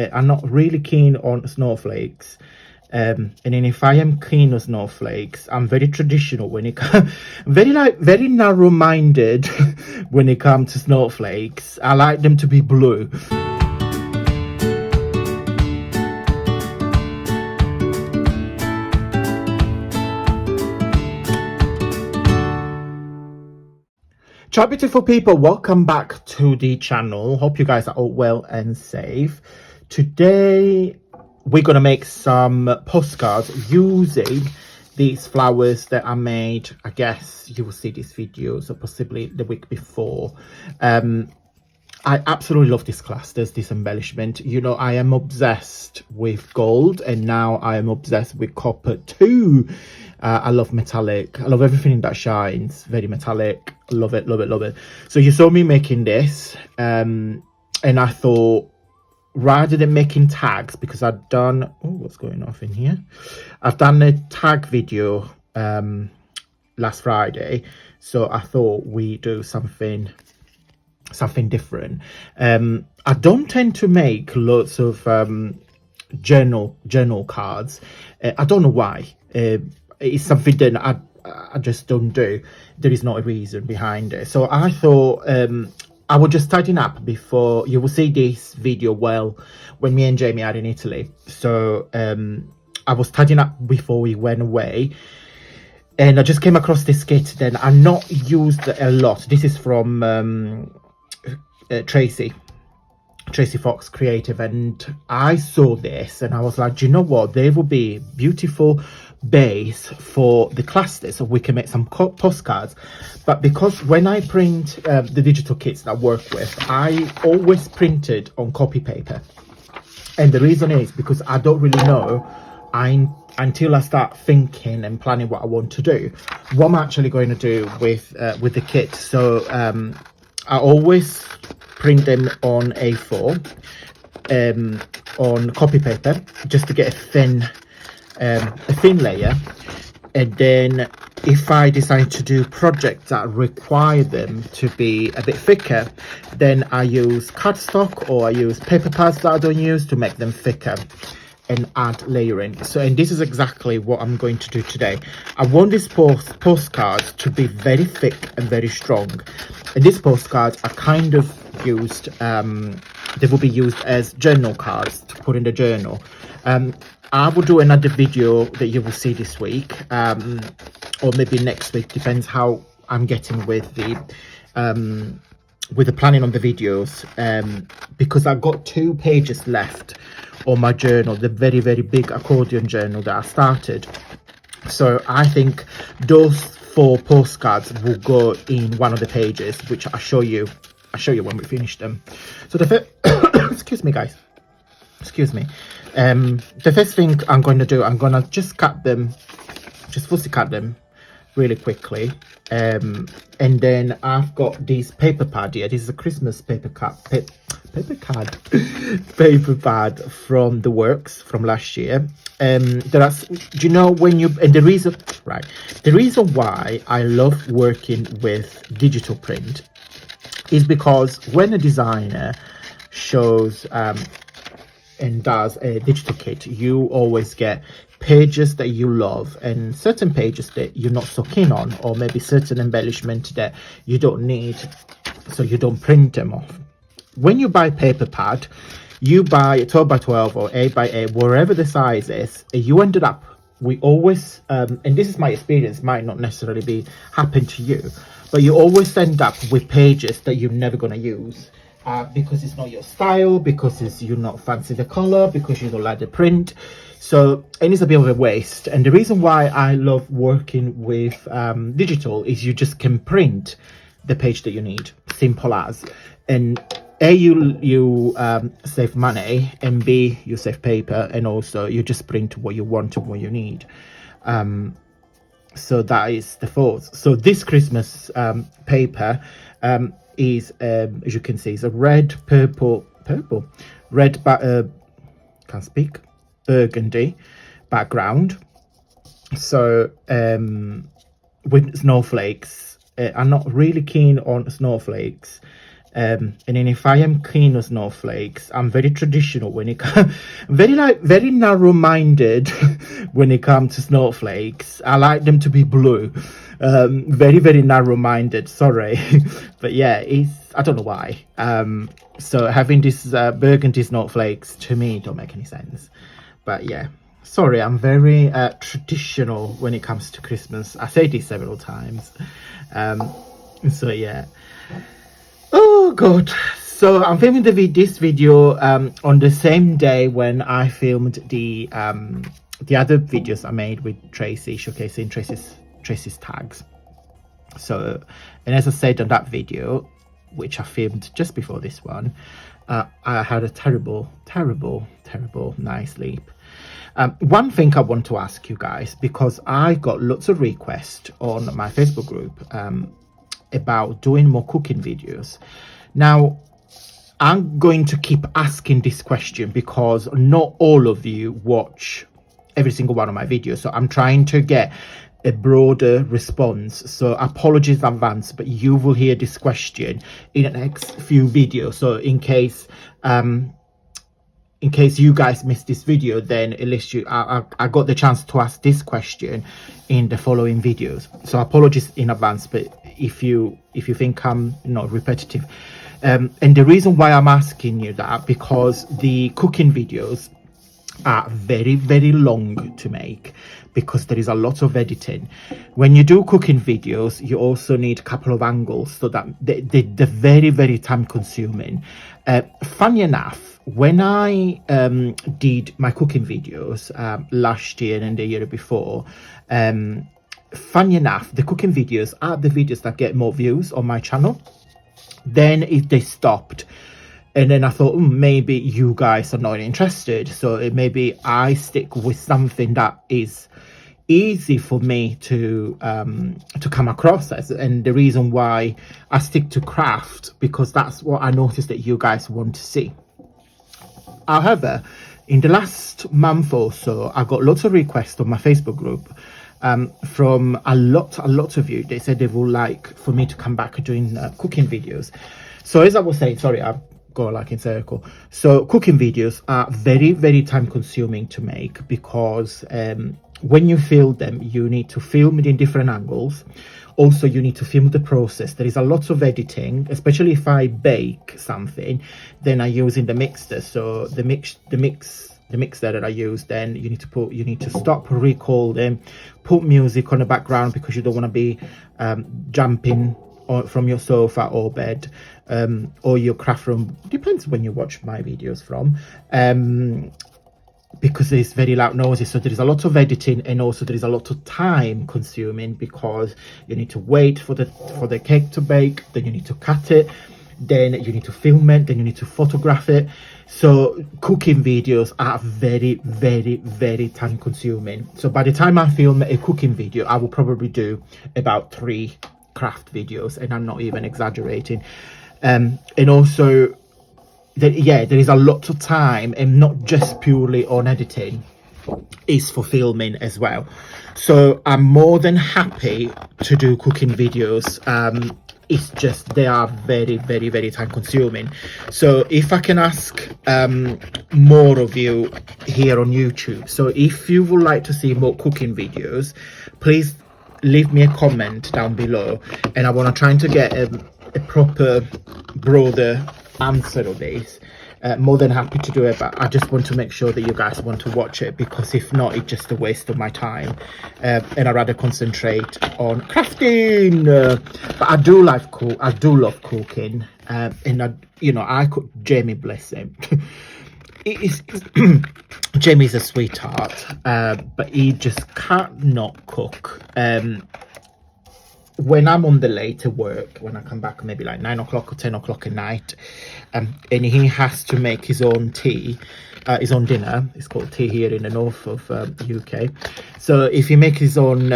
I'm not really keen on snowflakes. And then if I am keen on snowflakes, I'm very traditional when it comes, very narrow-minded when it comes to snowflakes. I like them to be blue. Ciao beautiful people, welcome back to the channel. Hope you guys are all well and safe. Today we're gonna make some postcards using these flowers that I made. I guess you will see this video, so possibly the week before. I absolutely love these clusters, this embellishment. You know, I am obsessed with gold, and now I am obsessed with copper too. I love metallic. I love everything that shines. Very metallic. Love it, love it, love it. So you saw me making this, and I thought, rather than making tags, because I've done, oh, what's going off in here? I've done a tag video last Friday, so I thought we do something different. I don't tend to make lots of journal cards. I don't know why. It's something that I just don't do. There is not a reason behind it. So I thought I would just tidying up before. You will see this video well when me and Jamie are in Italy. So I was tidying up before we went away, and I just came across this kit. Then I'm not used a lot. This is from Tracy Fox Creative, and I saw this and I was like, do you know what, they will be beautiful base for the clusters, so we can make some postcards. But because when I print the digital kits that I work with, I always printed on copy paper, and the reason is because I don't really know until I start thinking and planning what I want to do, what I'm actually going to do with the kit. So I always print them on A4 on copy paper, just to get a thin layer. And then if I decide to do projects that require them to be a bit thicker, then I use cardstock or I use paper pads that I don't use to make them thicker and add layering. So, and this is exactly what I'm going to do today. I want these postcards to be very thick and very strong, and these postcards are kind of used, they will be used as journal cards to put in the journal. I will do another video that you will see this week, or maybe next week, depends how I'm getting with the planning on the videos, because I've got 2 pages left on my journal, the very big accordion journal that I started. So I think those 4 postcards will go in one of the pages, which I'll show you when we finish them. So the first excuse me guys, excuse me. The first thing I'm going to do, I'm gonna just cut them, just fussy cut them really quickly. And then I've got this paper pad here. This is a Christmas paper pad from the works from last year. That's, you know, when you, and the reason why I love working with digital print is because when a designer shows and does a digital kit, you always get pages that you love and certain pages that you're not so keen on, or maybe certain embellishment that you don't need, so you don't print them off. When you buy paper pad, you buy a 12 by 12 or 8 by 8, wherever the size is, you ended up, we always and this is my experience, might not necessarily be happen to you, but you always end up with pages that you're never going to use, because it's not your style, because you not fancy the color, because you don't like the print. So, and it's a bit of a waste. And the reason why I love working with digital is you just can print the page that you need, simple as. And A, you save money, and B, you save paper, and also you just print what you want and what you need. So that is the thought. So this Christmas paper is, as you can see, is a red, can't speak, burgundy background. So with snowflakes, I'm not really keen on snowflakes. And then if I am keen on snowflakes, I'm very traditional when it comes, very narrow-minded when it comes to snowflakes. I like them to be blue. Very narrow-minded, sorry. But yeah, I don't know why. So having this burgundy snowflakes, to me, don't make any sense. But yeah, sorry, I'm very traditional when it comes to Christmas. I say this several times. So yeah. Oh god, so I'm filming this video on the same day when I filmed the other videos I made with Tracy, showcasing Tracy's tags. So, and as I said on that video, which I filmed just before this one, I had a terrible night sleep. One thing I want to ask you guys, because I got lots of requests on my Facebook group about doing more cooking videos. Now, I'm going to keep asking this question because not all of you watch every single one of my videos, so I'm trying to get a broader response. So apologies in advance, but you will hear this question in the next few videos. So in case you guys missed this video, then at least I got the chance to ask this question in the following videos. So apologies in advance, but if you think I'm not repetitive, and the reason why I'm asking you that, because the cooking videos are very long to make, because there is a lot of editing. When you do cooking videos, you also need a couple of angles, so that they're very time consuming. Funny enough, when I did my cooking videos last year and the year before, funny enough, the cooking videos are the videos that get more views on my channel. Then if they stopped, and then I thought, maybe you guys are not interested, so maybe I stick with something that is easy for me to come across as. And the reason why I stick to craft, because that's what I noticed that you guys want to see. However, in the last month or so, I got lots of requests on my Facebook group from a lot of you. They said they would like for me to come back doing cooking videos. So as I was saying, sorry, I've go like in circle. So cooking videos are very time consuming to make, because when you film them, you need to film it in different angles. Also, you need to film the process. There is a lot of editing, especially if I bake something, then I use in the mixer. So the mixer that I use, then you need to stop, record them, put music on the background, because you don't want to be jumping from your sofa or bed, or your craft room, depends when you watch my videos from, because it's very loud noises. So there is a lot of editing, and also there is a lot of time consuming, because you need to wait for the cake to bake, then you need to cut it, then you need to film it, then you need to photograph it. So cooking videos are very time consuming. So by the time I film a cooking video, I will probably do about 3 craft videos, and I'm not even exaggerating. And also there is a lot of time, and not just purely on editing, is for filming as well. So I'm more than happy to do cooking videos. It's just they are very time consuming. So if I can ask more of you here on YouTube, so if you would like to see more cooking videos, please leave me a comment down below, and I want to try to get a proper broader answer of this. More than happy to do it, but I just want to make sure that you guys want to watch it, because if not, it's just a waste of my time, and I'd rather concentrate on crafting. But I do love cooking, and I cook. Jamie, bless him. Jamie's a sweetheart, but he just can't not cook. When I'm on the later work, when I come back maybe like 9 o'clock or 10 o'clock at night, and he has to make his own tea, his own dinner. It's called tea here in the north of UK. So if he makes his own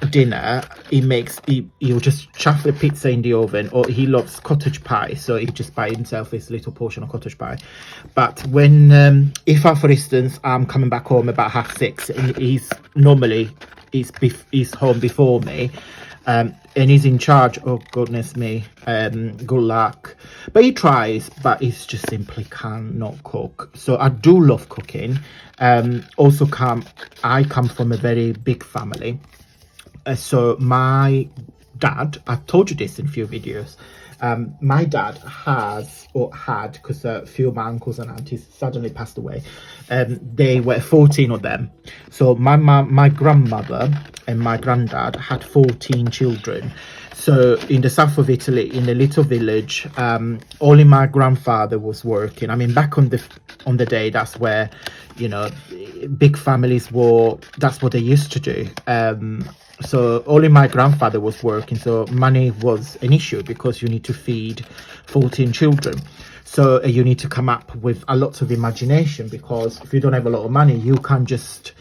dinner, he'll just chuck the pizza in the oven, or he loves cottage pie, so he just buy himself this little portion of cottage pie. But when if for instance I'm coming back home about 6:30, and he's home before me, and he's in charge. Oh goodness me, good luck. But he tries, but he just simply cannot cook. So I do love cooking. Also I come from a very big family. So my dad, I've told you this in a few videos, my dad has, or had, because a few of my uncles and aunties suddenly passed away. They were 14 of them. So my grandmother and my granddad had 14 children. So in the south of Italy, in a little village, only my grandfather was working. I mean, back on the day, that's where, you know, big families were, that's what they used to do. So only my grandfather was working, so money was an issue because you need to feed 14 children. So you need to come up with a lot of imagination, because if you don't have a lot of money, you can't just,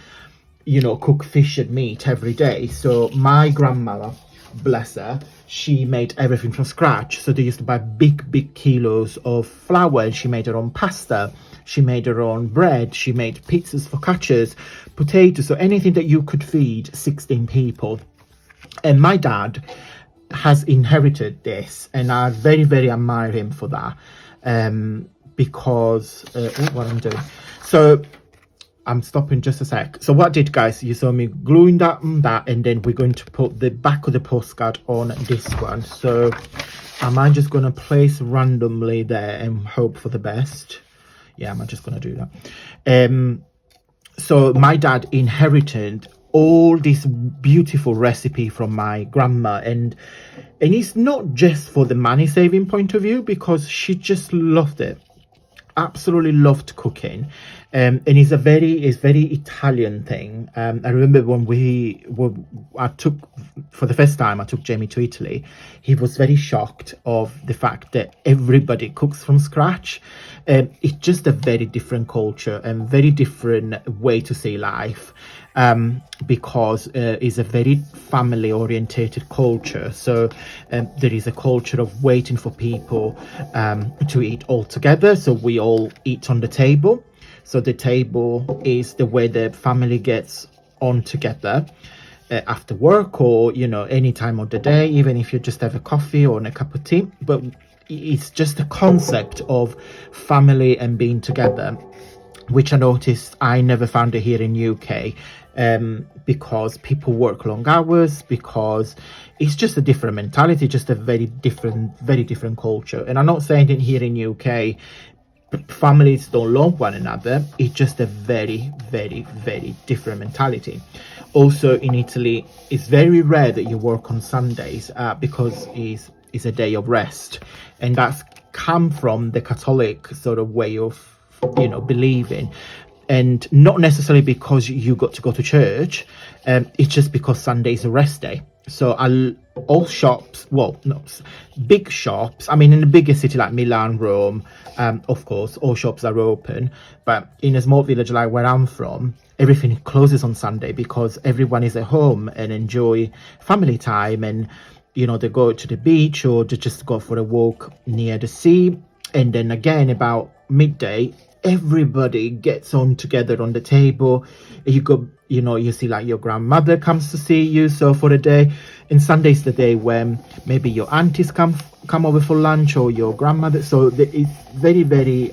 you know, cook fish and meat every day. So my grandmother, bless her, she made everything from scratch. So they used to buy big kilos of flour, and she made her own pasta, she made her own bread, she made pizzas, focaccias, potatoes, so anything that you could feed 16 people. And my dad has inherited this, and I very admire him for that, because what I'm doing, so I'm stopping just a sec. So what I did, guys, you saw me gluing that and that, and then we're going to put the back of the postcard on this one. So am I just going to place randomly there and hope for the best? Yeah, I'm just going to do that. So my dad inherited all this beautiful recipe from my grandma, and it's not just for the money saving point of view, because she just loved it, absolutely loved cooking. And it's very Italian thing. I remember when I took for the first time, I took Jamie to Italy. He was very shocked of the fact that everybody cooks from scratch. It's just a very different culture and very different way to see life, because it's a very family orientated culture. So there is a culture of waiting for people to eat all together, so we all eat on the table. So the table is the way the family gets on together after work, or, you know, any time of the day, even if you just have a coffee or a cup of tea. But it's just the concept of family and being together, which I noticed I never found it here in UK, because people work long hours, because it's just a different mentality, just a very different culture. And I'm not saying that here in UK families don't love one another. It's just a very different mentality. Also in Italy, it's very rare that you work on Sundays, because it's a day of rest, and that's come from the Catholic sort of way of, you know, believing. And not necessarily because you got to go to church, it's just because Sunday is a rest day. So all shops, well, not big shops, I mean, in a bigger city like Milan, Rome, of course, all shops are open. But in a small village like where I'm from, everything closes on Sunday, because everyone is at home and enjoy family time. And, you know, they go to the beach, or they just go for a walk near the sea. And then again, about midday, everybody gets on together on the table. You go, you know, you see like your grandmother comes to see you, so for a day. And Sunday's the day when maybe your aunties come over for lunch, or your grandmother. So it's very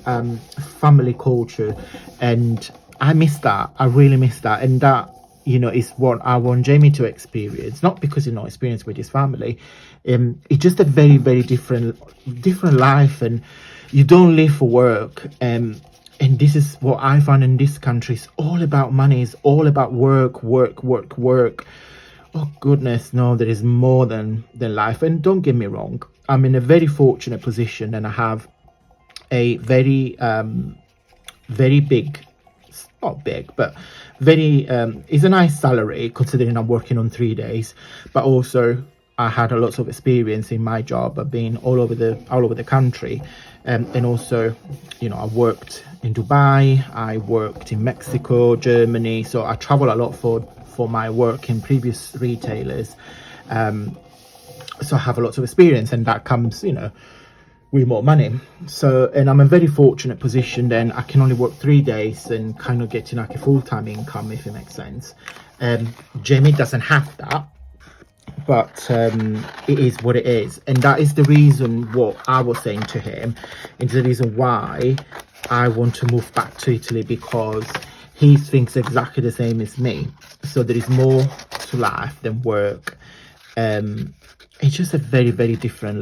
family culture, and I miss that. I really miss that. And that, you know, is what I want Jamie to experience, not because he's not experienced with his family. It's just a very different life, and you don't live for work. And this is what I found in this country. It's all about money. It's all about work. Oh goodness, no, there is more than life. And don't get me wrong, I'm in a very fortunate position, and I have a very big, not big, but very is a nice salary, considering I'm working on 3 days. But also I had a lot of experience in my job. I've been all over the country, and also, you know, I worked in Dubai, I worked in Mexico, Germany. So I travel a lot for my work in previous retailers. So I have a lot of experience, and that comes, you know, with more money. So, and I'm in a very fortunate position. Then I can only work 3 days and kind of getting like a full-time income, if it makes sense. Jamie doesn't have that. but it is what it is, and that is the reason what I was saying to him, and the reason why I want to move back to Italy, because he thinks exactly the same as me. So there is more to life than work. It's just a very, very different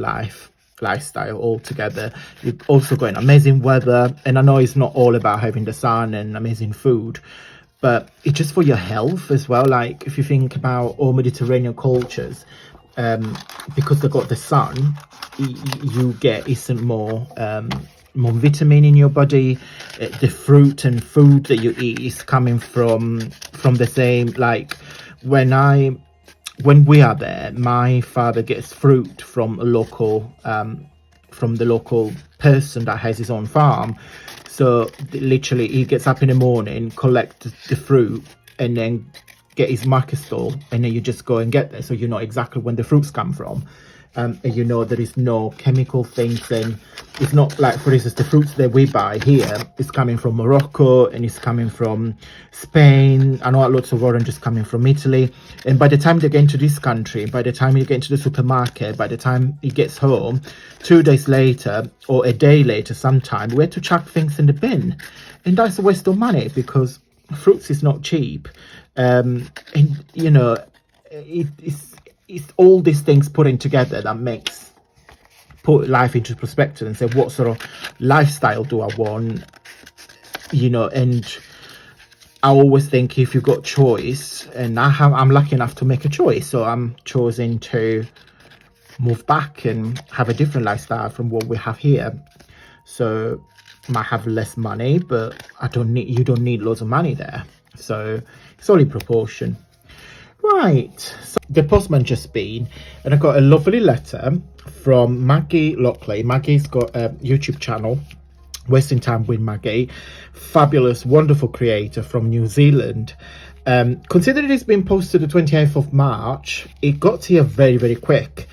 lifestyle altogether. You've also got an amazing weather, and I know it's not all about having the sun and amazing food, but it's just for your health as well. Like if you think about all Mediterranean cultures, because they've got the sun, you get isn't more vitamin in your body. The fruit and food that you eat is coming from the same, like when we are there, my father gets fruit from a local from the local person that has his own farm. So literally he gets up in the morning, collect the fruit, and then get his market stall, and then you just go and get there, so you know exactly when the fruits come from. And you know there is no chemical things, and it's not like, for instance, the fruits that we buy here is coming from Morocco and it's coming from Spain. I know lots of oranges coming from Italy, and by the time they get into this country, by the time you get into the supermarket, by the time he gets home 2 days later or a day later sometime, we have to chuck things in the bin, and that's a waste of money because fruits is not cheap. And you know, it's all these things putting together that put life into perspective and say, what sort of lifestyle do I want? You know, and I always think if you've got choice, and I'm lucky enough to make a choice, so I'm choosing to move back and have a different lifestyle from what we have here. So might have less money, but you don't need loads of money there, so it's all in proportion. Right, so the postman just been, and I got a lovely letter from Maggie Lockley. Maggie's got a YouTube channel, Wasting Time with Maggie, fabulous, wonderful creator from New Zealand. Considering it's been posted the 28th of March, it got here very, very quick.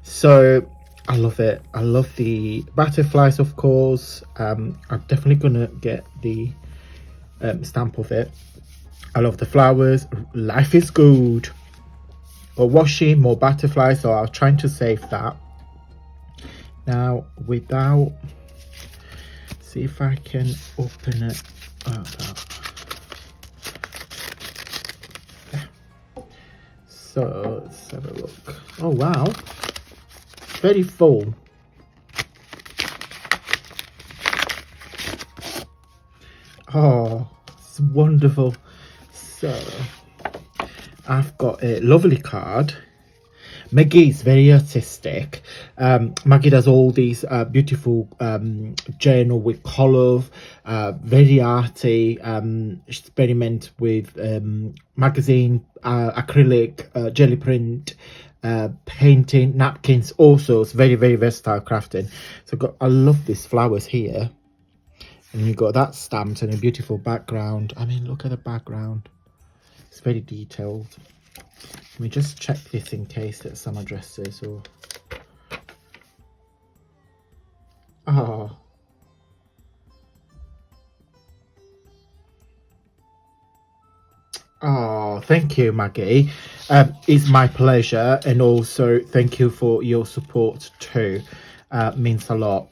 So I love it. I love the butterflies, of course. I'm definitely gonna get the stamp of it. I love the flowers. Life is good. Or washi, more butterflies, so I was trying to save that. Now, without, see if I can open it up. So let's have a look. Oh wow, very full. Oh, it's wonderful. So I've got a lovely card. Maggie's very artistic. Maggie does all these beautiful journal with colour, very arty, experiment with magazine, acrylic, jelly print, painting, napkins. Also, it's very, very versatile crafting. So I love these flowers here, and you've got that stamped and a beautiful background. I mean, look at the background. It's very detailed. Let me just check this in case there's some addresses or... Oh. Oh, thank you, Maggie. It's my pleasure, and also thank you for your support too. Means a lot.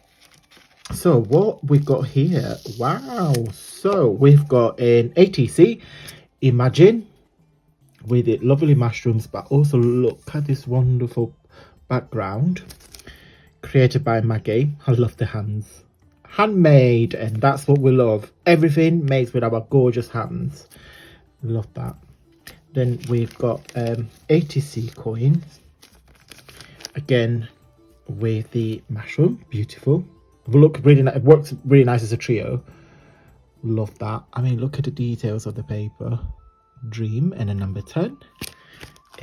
So what we've got here, wow. So we've got an ATC, Imagine, with it lovely mushrooms, but also look at this wonderful background created by Maggie. I love the hands, handmade, and that's what we love. Everything made with our gorgeous hands. Love that. Then we've got ATC coin, again with the mushroom. Beautiful. Look really nice. It works really nice as a trio. Love that. I mean, look at the details of the paper. Dream, and a number 10,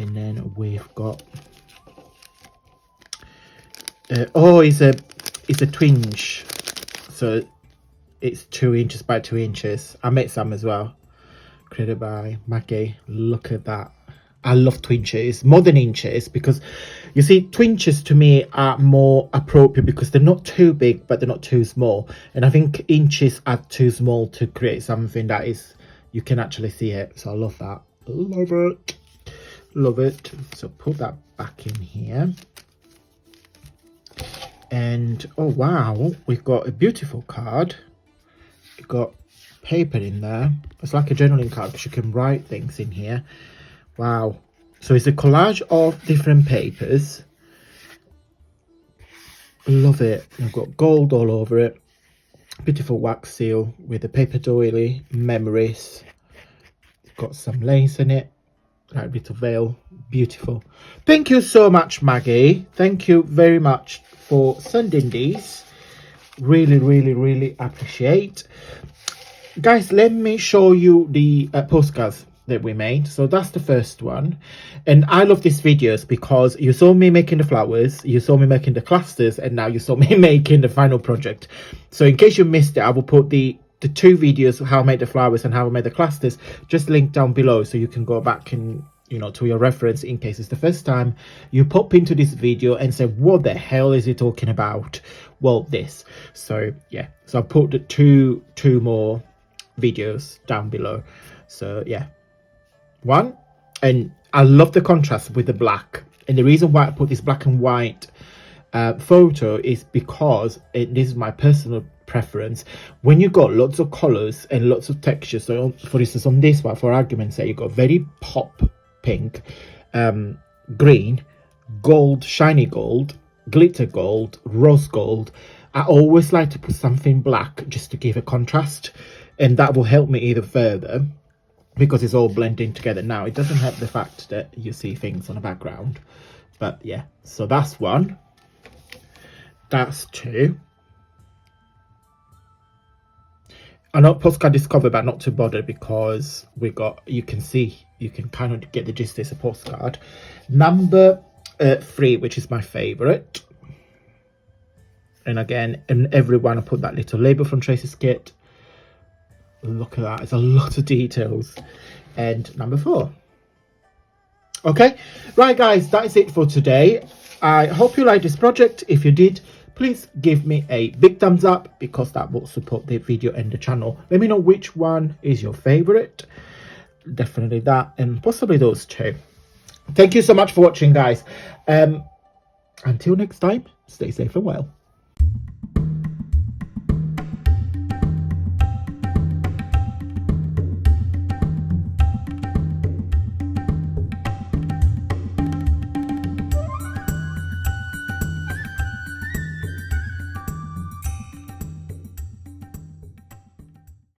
and then we've got oh, it's a twinge, so it's 2 inches by 2 inches. I made some as well, created by Maggie. Look at that. I love twinges more than inches, because you see, twinges to me are more appropriate because they're not too big but they're not too small, and I think inches are too small to create something that is, you can actually see it. So I love that. Love it. Love it. So put that back in here. And oh wow, we've got a beautiful card. We've got paper in there. It's like a journaling card because you can write things in here. Wow. So it's a collage of different papers. Love it. I've got gold all over it. Beautiful wax seal with a paper doily, memories. It's got some lace in it, like little veil. Beautiful. Thank you so much, Maggie. Thank you very much for sending these. Really, really, really appreciate. Guys, let me show you the postcards that we made. So that's the first one, and I love these videos because you saw me making the flowers, you saw me making the clusters, and now you saw me making the final project. So in case you missed it, I will put the two videos, how I made the flowers and how I made the clusters, just linked down below, so you can go back and, you know, to your reference in case it's the first time you pop into this video and say, what the hell is he talking about? Well, this. So yeah, so I put the two more videos down below. So yeah, one, and I love the contrast with the black, and the reason why I put this black and white photo is because this is my personal preference. When you got lots of colors and lots of textures, so for instance on this one, for argument's sake, you got very pop pink, green, gold, shiny gold, glitter gold, rose gold. I always like to put something black just to give a contrast, and that will help me either further because it's all blending together. Now it doesn't help the fact that you see things on the background, but yeah. So that's one, that's two. I know postcard discover, but not to bother because we got, you can see, you can kind of get the gist. It's a postcard. Number 3, which is my favorite, and again in every one I put that little label from Tracy's kit. Look at that, it's a lot of details. And number 4. Okay, right guys, that is it for today. I hope you liked this project. If you did, please give me a big thumbs up because that will support the video and the channel. Let me know which one is your favorite. Definitely that, and possibly those two. Thank you so much for watching, guys. Until next time, stay safe and well.